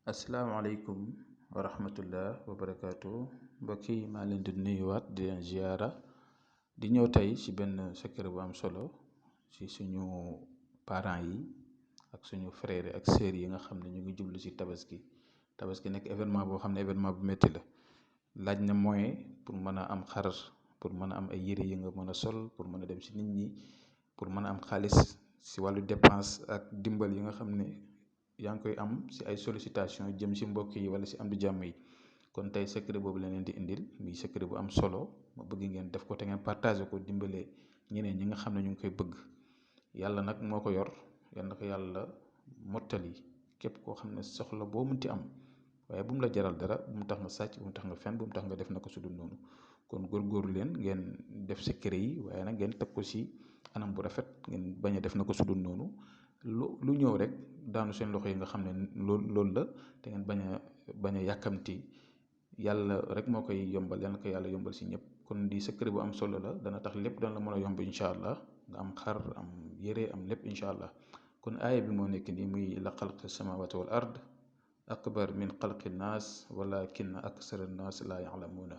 asalaamaaleykum wa rahmatullah wa barakaatu mbokk yi maa leen di nuyuwaat di leen ziyaara di ñëw tey ci benn secret bu am solo ci suñu parents yi ak suñu frères ak sœurs yi nga xam ne ñu ngi jublu ci tabaski nekk événement boo xam ne événement bu métti la laaj na moyen pour mën a am xar pour mën a am ay yére yi nga mën a sol pour mën a dem ci nit ñi pour mën a am xaalis ci wàllu dépense ak dimbal yi nga xam ne yaa ngi koy am ci ay sollicitation jëm ci mbokk yi wala ci am du jàmm yi kon tey secret boobu la leen di indil muy secret bu am solo ma bëgg ngeen def ko te ngeen partagé ko dimbalee ñeneen ñi nga xam ne ñu ngi koy bëgg yàlla nag moo ko yor yal na ko yàlla mottali képp koo xam ne soxla boo munti am waaye bu mu la jaral dara bu mu tax nga sàcc bu mu tax nga fen bu mu tax nga def na ko su dul noonu kon góorgóorlu leen ngeen def secret yi waaye nag ngeen teg ko ci anam bu rafet ngeen bañ a def na ko su dul noonu lu ñëw rek daanu seen loxo yi nga xam ne loolu la te ngeen bañ a yàkkamti yàlla rek moo koy yombal yal na ko yàlla yombal ci ñëpp kon di secret bu am solo la dana tax lépp dana la mën a yomb incha allah nga am xar am yére am lépp incha allah kon aaya bi moo nekk nii muy la xalqi samawati wal ard akbar min xalqi naas walakinna aksara naas laa ya'lamuuna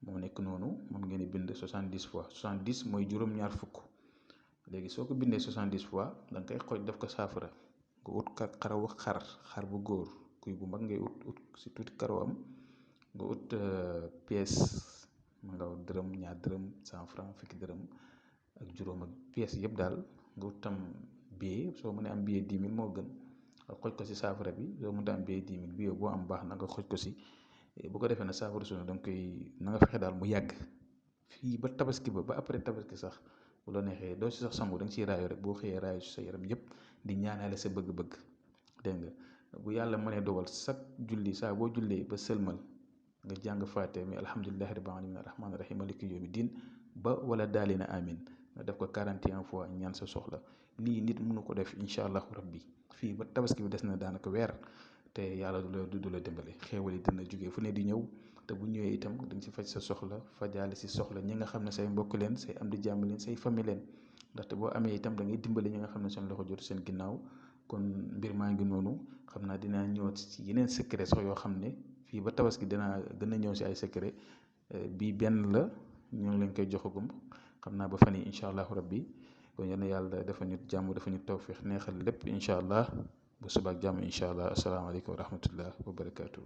moo nekk noonu moom ngeen di bind 70 fois 70 mooy juróom-ñaar fukk léegi soo ko bindee 70 fois da nga koy xooj def ko saafara nga ut karawu xar bu góor kuy bu mag ngay ut si tuuti karawam nga ut pièce ma nga dërëm ñaar dërëm 100 francs fukki dërëm ak juróom ak pièce yëpp daal nga ut tam billet soo mënee am billet 10 000 moo gën nga xooj ko si saafara bi soo mënee am billet 10 000 billet boo am baax na nga xooj ko si bu ko defee ne saafara suñu da nga koy na nga fexe daal mu yàgg fii ba tabaski ba après tabaski sax bu la neexee doo si sax sangu da nga ciy raayu rek boo xëyee raayu si sa yaram yëpp di ñaanale sa bëgg-bëgg dégg nga bu yàlla mënee dogal chaque julli saa boo jullee ba sëlmal nga jàng faate mi alhamdulillahi rabbil alamin arrahmaani rahim maliki yawmi diin ba wala daalina amin nga def ko 41 fois ñaan sa soxla lii nit mënu ko def incha allahu rabbi fii ba tabaski bi des na daanaka weer te yàlla du la dimbale xéewal yi dina jógee fu ne di ñëw te bu ñëwee itam da nga ci faj sa soxla fajaale si soxla ñi nga xam ne say mbokk leen say am di jàmm leen say famille leen ndaxte boo amee itam da ngay dimbali ñi nga xam ne seen loxo jotu seen ginnaaw kon mbir maa ngi noonu xam naa dinaa ñëw ci yeneen secret sax yoo xam ne fii ba tabaski dinaa gën a ñëw si ay secret bii benn la ñu ngi leen koy joxagum xam naa ba fan yi incha allahu rabbi kon yal na yàlla dafa ñu jàmm dafa ñu tawfiix neexal lépp incha allah bu subaak jàmm incha allah asalaamaaleykum wa rahmatullah wa barakaatu.